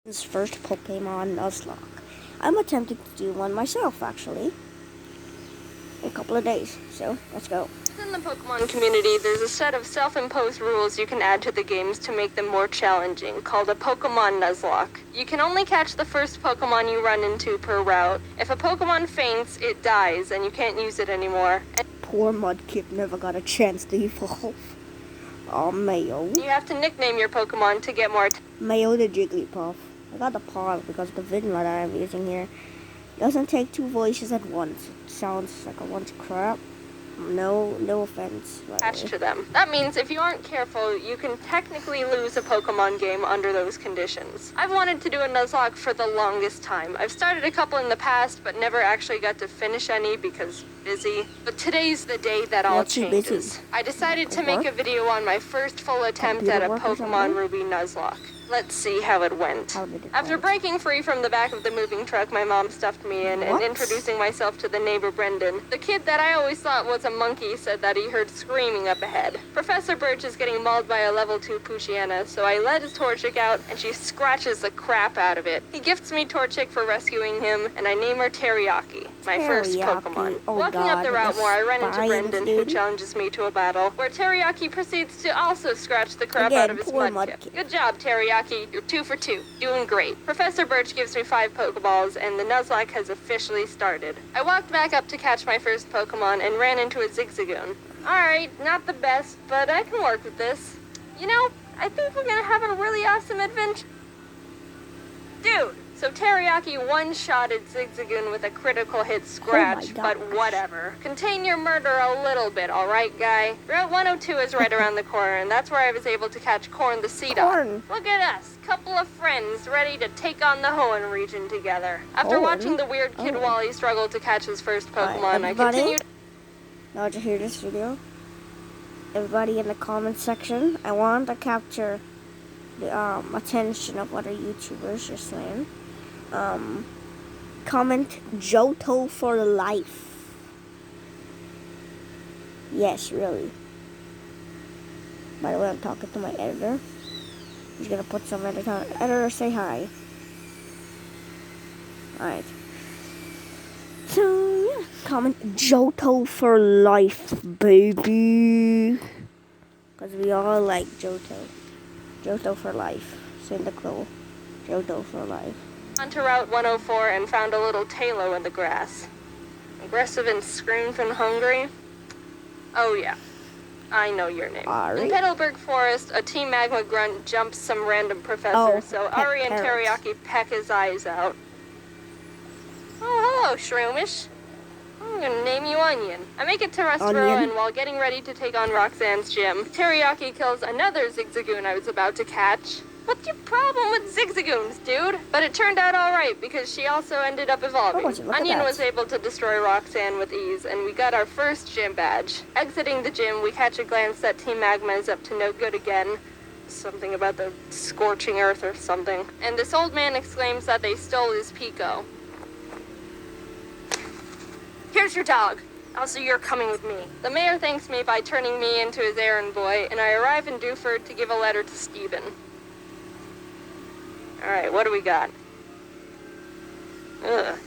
His first Pokemon Nuzlocke. I'm attempting to do one myself, actually, in a couple of days, so let's go. In the Pokemon community, there's a set of self-imposed rules you can add to the games to make them more challenging, called a Pokemon Nuzlocke. You can only catch the first Pokemon you run into per route. If a Pokemon faints, it dies, and you can't use it anymore. Poor Mudkip never got a chance to evolve. Oh, Mayo. You have to nickname your Pokemon to get more Mayo the Jigglypuff. I got the pause because the Vidma that I'm using here doesn't take two voices at once. It sounds like a bunch of crap. No offense. attached to them. That means if you aren't careful, you can technically lose a Pokemon game under those conditions. I've wanted to do a Nuzlocke for the longest time. I've started a couple in the past, but never actually got to finish any because busy. But today's the day that all changes. I decided to make a video on my first full attempt at a Pokemon Ruby Nuzlocke. Let's see how it went. After breaking free from the back of the moving truck my mom stuffed me in and introducing myself to the neighbor Brendan, the kid that I always thought was a monkey said that he heard screaming up ahead. Professor Birch is getting mauled by a level 2 Poochyena, so I let his Torchic out and she scratches the crap out of it. He gifts me Torchic for rescuing him and I name her Teriyaki, my first Pokemon. Walking up the route more, I run into Brendan, who challenges me to a battle, where Teriyaki proceeds to also scratch the crap out of his Mudkip. Good job, Teriyaki. You're 2 for 2. Doing great. Professor Birch gives me 5 Pokeballs, and the Nuzlocke has officially started. I walked back up to catch my first Pokemon and ran into a Zigzagoon. Alright, not the best, but I can work with this. You know, I think we're gonna have a really awesome adventure. Dude! So Teriyaki one-shotted Zigzagoon with a critical hit scratch, but whatever. Contain your murder a little bit, alright, guy? Route 102 is right around the corner, and that's where I was able to catch Corn the Seedot. Look at us, couple of friends ready to take on the Hoenn region together. After watching the weird Kid Wally struggle to catch his first Pokemon, I continued... Now to hear this video, everybody in the comment section, I want to capture the attention of other YouTubers, just saying. Comment Johto for life. Yes, really. By the way, I'm talking to my editor. He's gonna put some editor. Editor, say hi. Alright. So, yeah. Comment Johto for life, baby. Because we all like Johto. Johto for life. Cyndaquil. Johto for life. Onto Route 104 and found a little Talo in the grass. Aggressive and screamed and hungry? Oh yeah, I know your name. Ari? In Petalburg Forest, a Team Magma grunt jumps some random professor, so Ari and Teriyaki peck his eyes out. Oh, hello, Shroomish. I'm gonna name you Onion. I make it to Rustboro, and while getting ready to take on Roxanne's gym, Teriyaki kills another Zigzagoon I was about to catch. What's your problem with Zigzagoons, dude? But it turned out alright, because she also ended up evolving. Onion was able to destroy Roxanne with ease, and we got our first gym badge. Exiting the gym, we catch a glance that Team Magma is up to no good again. Something about the scorching earth or something. And this old man exclaims that they stole his Pico. Here's your dog. Also, you're coming with me. The mayor thanks me by turning me into his errand boy, and I arrive in Dewford to give a letter to Stephen. Alright, what do we got? Ugh.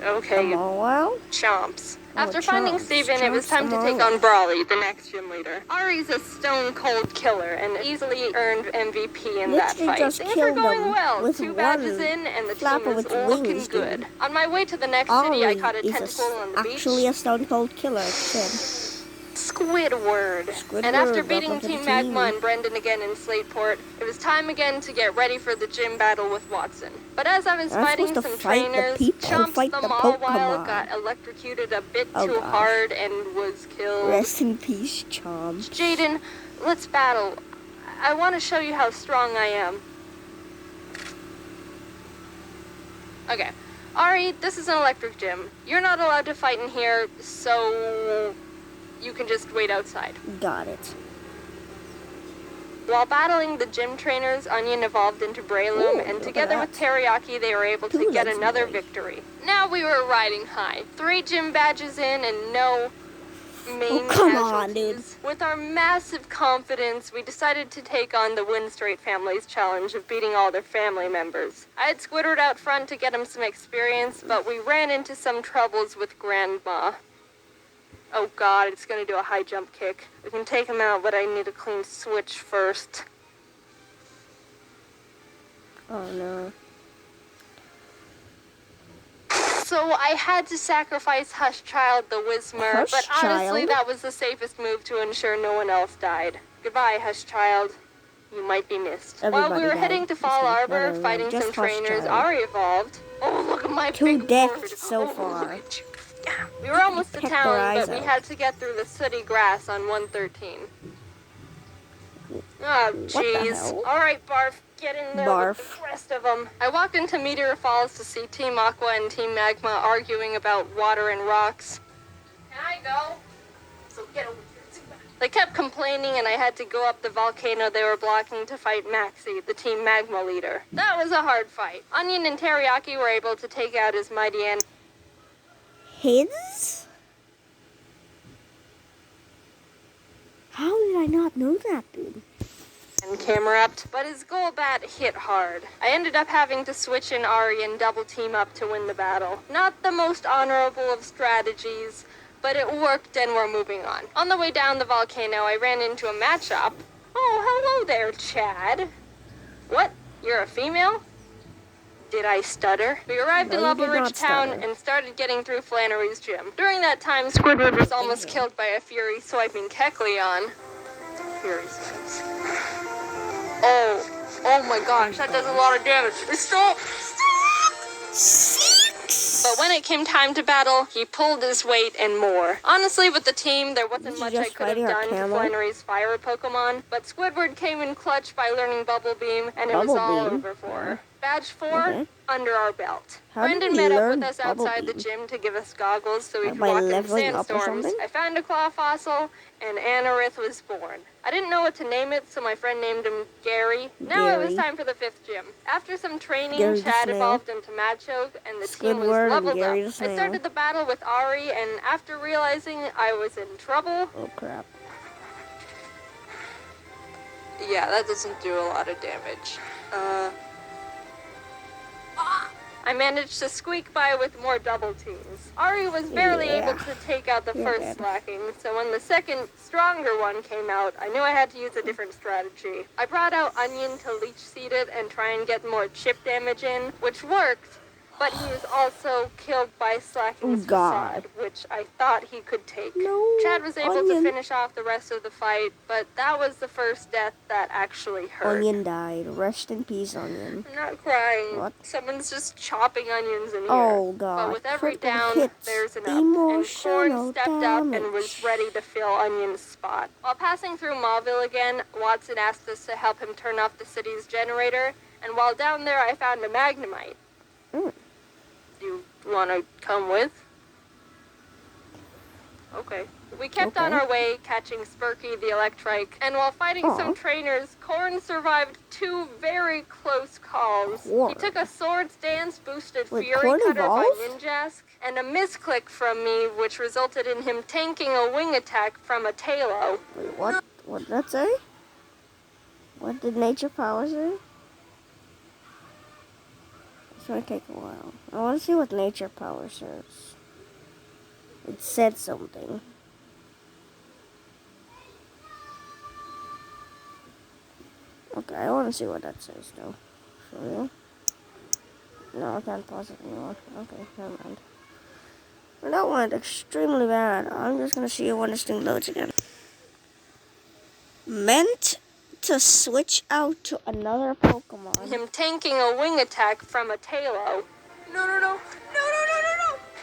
Okay. Chomps. After finding Steven, it was time to take on Brawly, the next gym leader. Ari's a stone-cold killer and easily earned MVP in that fight. Things are going well. 2 badges in, and the team is looking good. On my way to the next city, I caught a tentacle on the beach. Actually a stone-cold killer, kid. Squidward. And after beating Team Magma and Brendan again in Slateport, it was time again to get ready for the gym battle with Watson. But as I was fighting some trainers, Chomps the Mawile got electrocuted a bit too hard and was killed. Rest in peace, Chomps. Jaiden, let's battle. I want to show you how strong I am. Okay. Ari, this is an electric gym. You're not allowed to fight in here, so... you can just wait outside. Got it. While battling the gym trainers, Onion evolved into Breloom, and together with Teriyaki, they were able to get another victory. Now we were riding high. 3 gym badges in, and no... main come on, casualties. With our massive confidence, we decided to take on the Win Straight Family's challenge of beating all their family members. I had Squidward out front to get him some experience, but we ran into some troubles with Grandma. Oh god, it's gonna do a high jump kick. We can take him out, but I need a clean switch first. Oh no. So I had to sacrifice Hush Child the Whismer, but honestly that was the safest move to ensure no one else died. Goodbye, Hush Child. You might be missed. Everybody While we were died. heading to Fall Arbor, fighting some trainers, Ari evolved. Oh, look at my big Two deaths word. so far. Yeah. We were almost to Peck their town, eyes but we out. had to get through the sooty grass on 113. Oh, What the jeez. hell? Alright, Barf, get in there with Barf. the rest of them. I walked into Meteor Falls to see Team Aqua and Team Magma arguing about water and rocks. Can I go? So get over here. They kept complaining and I had to go up the volcano they were blocking to fight Maxie, the Team Magma leader. That was a hard fight. Onion and Teriyaki were able to take out his mighty His? How did I not know that, dude? and camera-upped, but his Golbat hit hard. I ended up having to switch in Ari and double team up to win the battle. Not the most honorable of strategies, but it worked and we're moving on. On the way down the volcano, I ran into a matchup. Oh, hello there, Chad. What? You're a female? Did I stutter? We arrived No, in you Level did Ridge not Town stutter. and started getting through Flannery's gym. During that time, Squidward was almost killed by a Fury swiping Kecleon. Fury swipes. Oh my gosh, that does a lot of damage. Stop! But when it came time to battle, he pulled his weight and more. Honestly, with the team, there wasn't much I could have done to Flannery's fire Pokemon, but Squidward came in clutch by learning Bubble Beam, and it was all over for her. Badge 4, under our belt. How did Brendan he met up learn with us Bubble outside the Beam? gym to give us goggles so we could By walk in leveling up or sandstorms. something? I found a claw fossil, and Anorith was born. I didn't know what to name it, so my friend named him Gary. Now it was Gary. time for the 5th gym. After some training, Gary the Chad Snail. evolved into Machoke, and the team was Squidward and leveled Gary up. the I Snail. started the battle with Ari, and after realizing I was in trouble... Oh crap. Yeah, that doesn't do a lot of damage. I managed to squeak by with more double teams. Ari was barely Yeah. able to take out the You're first dead. slacking, so when the second, stronger one came out, I knew I had to use a different strategy. I brought out Onion to leech seed it and try and get more chip damage in, which worked, but he was also killed by Slacking's Oh, God. facade, which I thought he could take. No, Chad was able Onion. to finish off the rest of the fight, but that was the first death that actually hurt. Onion died. Rest in peace, Onion. I'm not crying. What? Someone's just chopping onions in here. Oh god. But with every Critical down, hits. there's enough. And Corn Emotional stepped up damage. and was ready to fill Onion's spot. While passing through Mauville again, Watson asked us to help him turn off the city's generator, and while down there I found a Magnemite. Mm. You want to come with? Okay. We kept on Okay. our way, catching Spurky the Electrike, and while fighting Aw. some trainers, Corn survived 2 very close calls. Corn. He took a Swords Dance boosted Wait, Fury Corn Cutter by evolved? Ninjask, and a misclick from me, which resulted in him tanking a wing attack from a Tailo. Wait, what? What did that say? What did nature power say? It's gonna take a while. I want to see what nature power says. It said something. Okay, I want to see what that says though. For real? No, I can't pause it anymore. Okay, never mind. Well, that went extremely bad. I'm just gonna see when this thing loads again. Meant to switch out to another Pokemon. Him tanking a wing attack from a Tailo. No.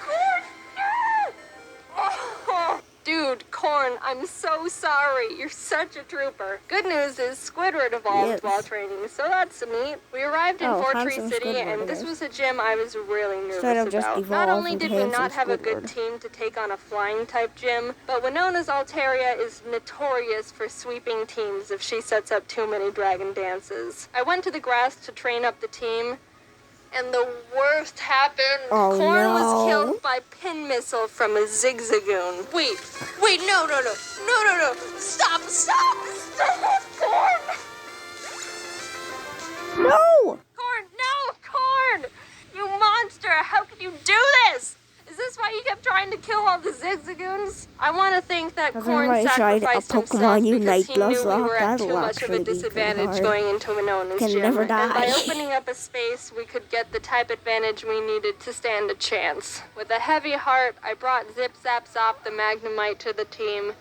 Corn, no! Oh, dude, Corn, I'm so sorry. You're such a trooper. Good news is Squidward evolved Yes. while training, so that's neat. We arrived in Oh, Fortree handsome City, Squidward, and this yes. was a gym I was really Instead of nervous just about. Not evolve only into did we not handsome have a good Squidward. team to take on a flying type gym, but Winona's Altaria is notorious for sweeping teams if she sets up too many dragon dances. I went to the grass to train up the team, And the worst happened. Oh, Corn no. was killed by pin missile from a zigzagoon. Wait, no. Stop, Corn! No! Corn, no, Corn! You monster, how could you do this? Is this why you kept trying to kill all the zigzagoons? I want to think that That's Corn why I tried a sacrificed himself Pokemon because Unite he knew we Nuzlocke. were at too That'll much of a actually be pretty disadvantage hard. going into Minona's Can gym. never die. And by opening up a space, we could get the type advantage we needed to stand a chance. With a heavy heart, I brought Zip Zap Zop the Magnemite to the team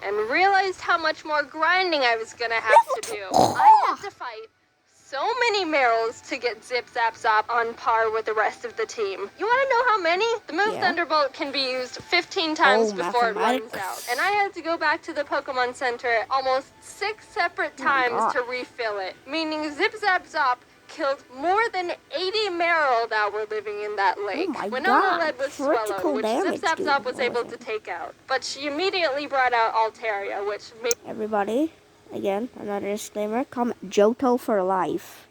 and realized how much more grinding I was gonna have to do. I had to fight so many Merrills to get Zip Zap Zop on par with the rest of the team. You want to know how many? The move Thunderbolt can be used 15 times before it runs out. And I had to go back to the Pokemon Center almost 6 separate times to refill it. Meaning Zip Zap Zop killed more than 80 Merrill that were living in that lake. Oh my Winona God. led with Critical Swellow, which Zip damage, Zap dude. Zop was able to take out. But she immediately brought out Altaria, which made Everybody, again, another disclaimer. Comment Johto for life.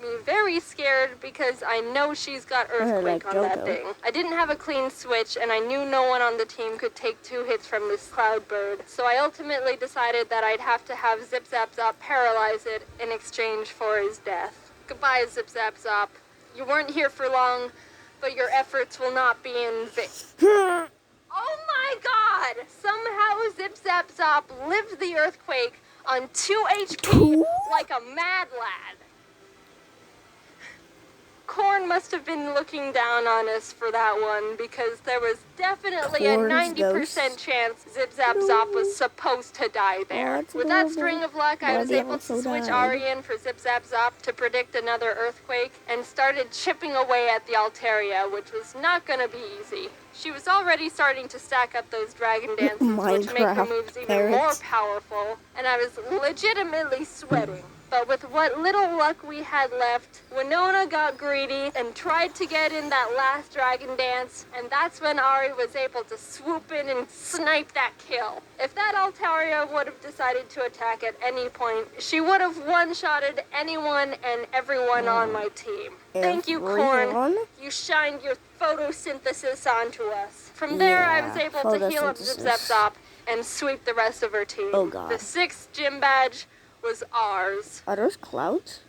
me very scared because I know she's got Earthquake on that thing. I didn't have a clean switch and I knew no one on the team could take 2 hits from this Cloud Bird. So I ultimately decided that I'd have to have Zip Zap Zop paralyze it in exchange for his death. Goodbye, Zip Zap Zop. You weren't here for long, but your efforts will not be in vain. Oh my God! Somehow Zip Zap Zop lived the Earthquake on 2 HP like a mad lad. Corn must have been looking down on us for that one because there was definitely a 90% chance Zip Zap Zop was supposed to die there. With that string of luck, I was able to switch Ari in for Zip Zap Zop to predict another Earthquake and started chipping away at the Altaria, which was not going to be easy. She was already starting to stack up those Dragon Dances, which make her moves even more powerful, and I was legitimately sweating. But with what little luck we had left, Winona got greedy and tried to get in that last Dragon Dance, and that's when Ari was able to swoop in and snipe that kill. If that Altaria would have decided to attack at any point, she would have one-shotted anyone and everyone on my team. Thank you, Corn. You shined your photosynthesis onto us. From there, I was able to heal up Zip Zap Zop and sweep the rest of her team. Oh God. The 6th gym badge was ours. Are those clouds?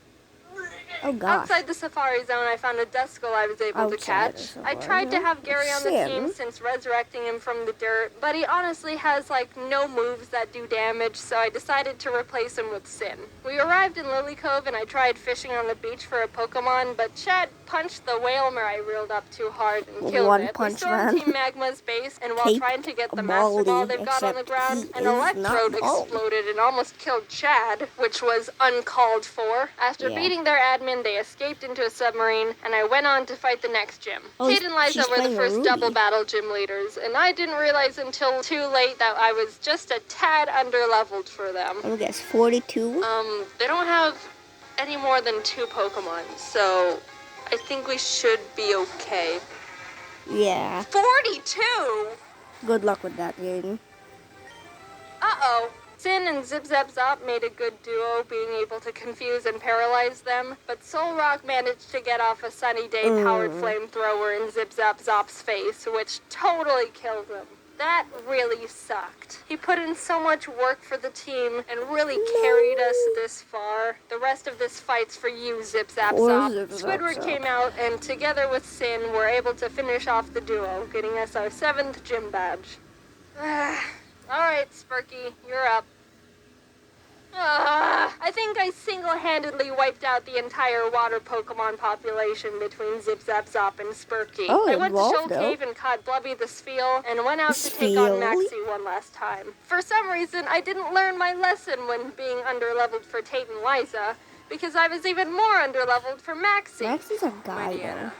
Oh God. Outside the Safari Zone, I found a Duskull I was able to catch. I tried to have Gary on the team since resurrecting him from the dirt, but he honestly has like no moves that do damage, so I decided to replace him with Sin. We arrived in Lily Cove and I tried fishing on the beach for a Pokemon, but Chad punched the whalmer I reeled up too hard and killed it. We stormed Team Magma's base, and while trying to get the Master Ball they've got on the ground, an Electrode exploded and almost killed Chad, which was uncalled for. After beating their admin, they escaped into a submarine, and I went on to fight the next gym. Kate and Liza were the first double battle gym leaders, and I didn't realize until too late that I was just a tad underleveled for them. I guess 42. They don't have any more than 2 Pokemon, so I think we should be okay. Yeah. 42? Good luck with that, Jaiden. Uh-oh. Sin and Zip Zap Zop made a good duo, being able to confuse and paralyze them, but Solrock managed to get off a Sunny Day powered flamethrower in Zip Zap Zop's face, which totally killed him. That really sucked. He put in so much work for the team and really carried us this far. The rest of this fight's for you, Zip Zap Zop. Squidward came out, and together with Sin, were able to finish off the duo, getting us our 7th gym badge. Alright, Spurky, you're up. I think I single-handedly wiped out the entire water Pokemon population between Zip Zap Zop and Spurky. I went to Shoal Cave and caught Blubby the Spheal and went out to take on Maxie one last time. For some reason, I didn't learn my lesson when being underleveled for Tate and Liza, because I was even more underleveled for Maxie. Maxie's a guy, though.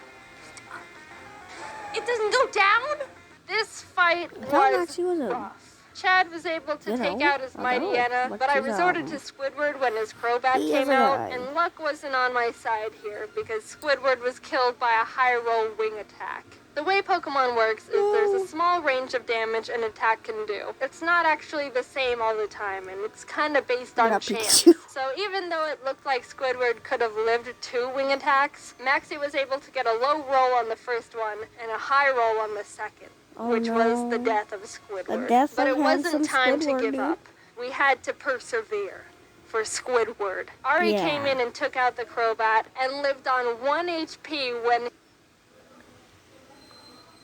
It doesn't go down? This fight was rough. Chad was able to take out his Mightyena, but I resorted to Squidward when his Crobat came out, and luck wasn't on my side here, because Squidward was killed by a high roll wing attack. The way Pokemon works is there's a small range of damage an attack can do. It's not actually the same all the time, and it's kind of based on chance. So even though it looked like Squidward could have lived 2 wing attacks, Maxie was able to get a low roll on the first one and a high roll on the second, which was the death of Squidward. But it wasn't time to give up. We had to persevere. For Squidward. Ari came in and took out the Crobat and lived on 1 HP when...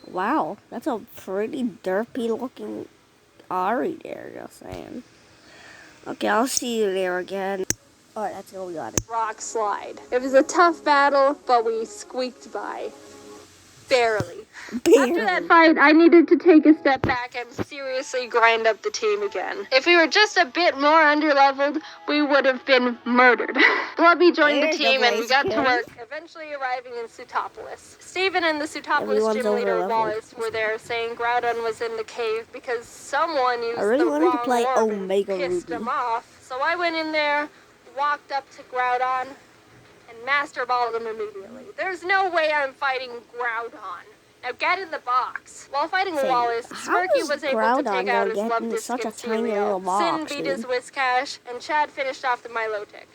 Wow, that's a pretty derpy looking Ari there, just saying. Okay, I'll see you there again. Alright, that's all we got. Rock slide. It was a tough battle, but we squeaked by. Barely. After that fight, I needed to take a step back and seriously grind up the team again. If we were just a bit more underleveled, we would have been murdered. Blubby joined the team and we got to work, eventually arriving in Sutopolis. Steven and the Sutopolis gym leader Wallace were there saying Groudon was in the cave because someone used the wrong orb and pissed him off. So I went in there, walked up to Groudon, and Master Balled him immediately. There's no way I'm fighting Groudon. Now get in the box. While fighting Wallace, Sparky was able to take out his Love-Disc Concealio. Sin beat his Whiscash, and Chad finished off the Milotic.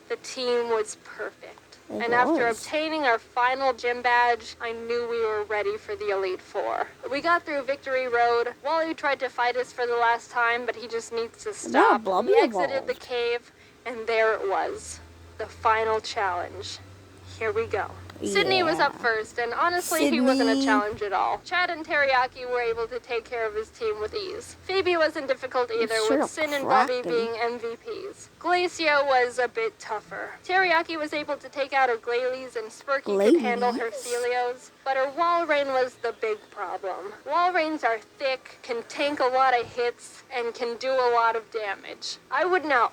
The team was perfect. And after obtaining our final gym badge, I knew we were ready for the Elite Four. We got through Victory Road. Wally tried to fight us for the last time, but he just needs to stop. We exited the cave, and there it was. The final challenge. Here we go. Sydney was up first, and honestly, he wasn't a challenge at all. Chad and Teriyaki were able to take care of his team with ease. Phoebe wasn't difficult either, with Sin and Bobby being MVPs. Glacia was a bit tougher. Teriyaki was able to take out her Glalie, and Spurky could handle her Celios, but her Walrein was the big problem. Walreins are thick, can tank a lot of hits, and can do a lot of damage. I would know,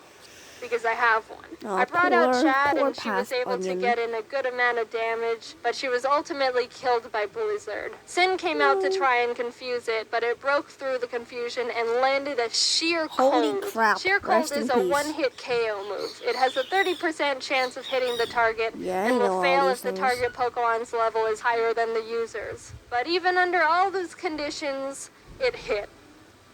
because I have one. I brought out Chad and she was able to get in a good amount of damage, but she was ultimately killed by Blizzard. Sin came out to try and confuse it, but it broke through the confusion and landed a Sheer Cold. Holy crap. Sheer Cold is a one-hit KO move. It has a 30% chance of hitting the target and will fail if the target Pokemon's level is higher than the user's. But even under all those conditions, it hit,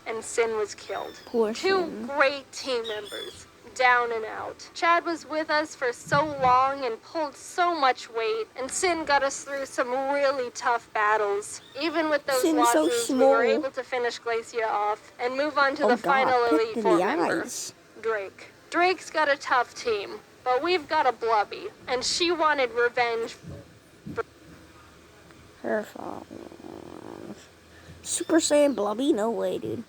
and Sin was killed. Two great team members. Down and out. Chad was with us for so long and pulled so much weight, and Sin got us through some really tough battles. Even with those losses, we were able to finish Glacia off and move on to the final Elite Four member, Drake. Drake's got a tough team, but we've got a Blubby, and she wanted revenge for her fault. Super Saiyan Blubby? No way, dude.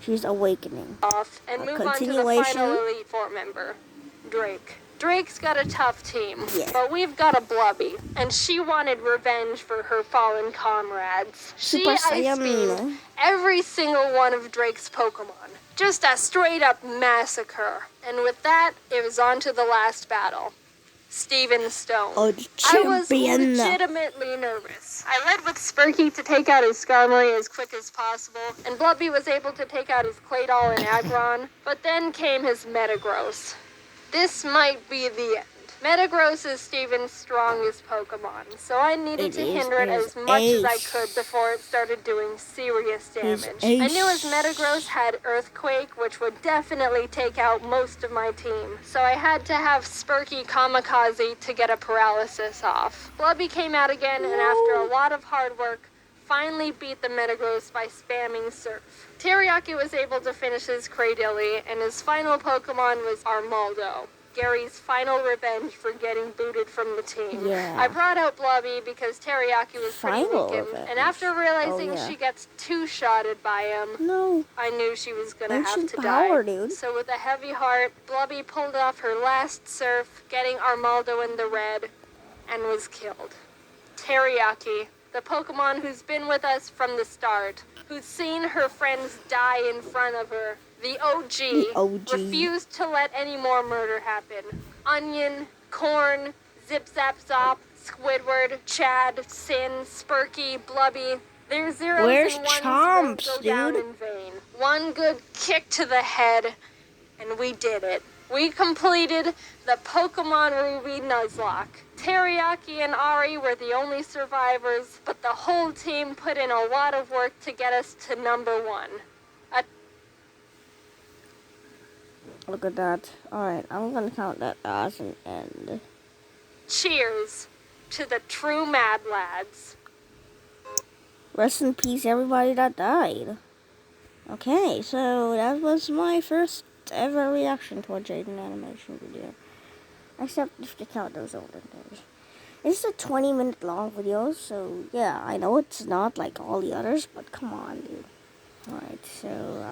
She's awakening. Off and move on to the final Elite Four member, Drake. Drake's got a tough team, but we've got a Blubby, and she wanted revenge for her fallen comrades. She ice-beamed every single one of Drake's Pokemon. Just a straight-up massacre. And with that, it was on to the last battle. Steven Stone. I was legitimately nervous. I led with Spurky to take out his Skarmory as quick as possible, and Blubby was able to take out his Claydol and Aggron, but then came his Metagross. This might be the end. Metagross is Steven's strongest Pokemon, so I needed to hinder it as much as I could before it started doing serious damage. I knew his Metagross had Earthquake, which would definitely take out most of my team, so I had to have Spurky Kamikaze to get a paralysis off. Blubby came out again, and after a lot of hard work, finally beat the Metagross by spamming Surf. Teriyaki was able to finish his Cradily, and his final Pokemon was Armaldo, Gary's final revenge for getting booted from the team. I brought out Blubby because Teriyaki was pretty weakened, and after realizing she gets two-shotted by him, I knew she was gonna have to die. So with a heavy heart, Blubby pulled off her last Surf, getting Armaldo in the red, and was killed. Teriyaki, the Pokemon who's been with us from the start, who's seen her friends die in front of her, the OG, refused to let any more murder happen. Onion, Corn, Zip Zap Zop, Squidward, Chad, Sin, Spurky, Blubby. Their zeros and ones won't go down in vain. One good kick to the head, and we did it. We completed the Pokemon Ruby Nuzlocke. Teriyaki and Ari were the only survivors, but the whole team put in a lot of work to get us to number 1. Look at that. Alright, I'm gonna count that as an end. Cheers to the true Mad Lads. Rest in peace, everybody that died. Okay, so that was my first ever reaction to a Jaiden animation video. Except if you count those older days. It's a 20-minute long video, so yeah, I know it's not like all the others, but come on, dude. Alright, so,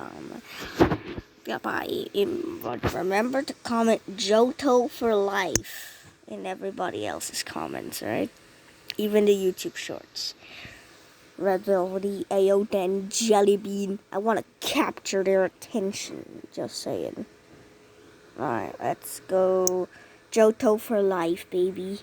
goodbye. But remember to comment Johto for life in everybody else's comments, right? Even the YouTube shorts. Red Velvety, Ayoden, Jellybean. I want to capture their attention, just saying. Alright, let's go. Johto for life, baby.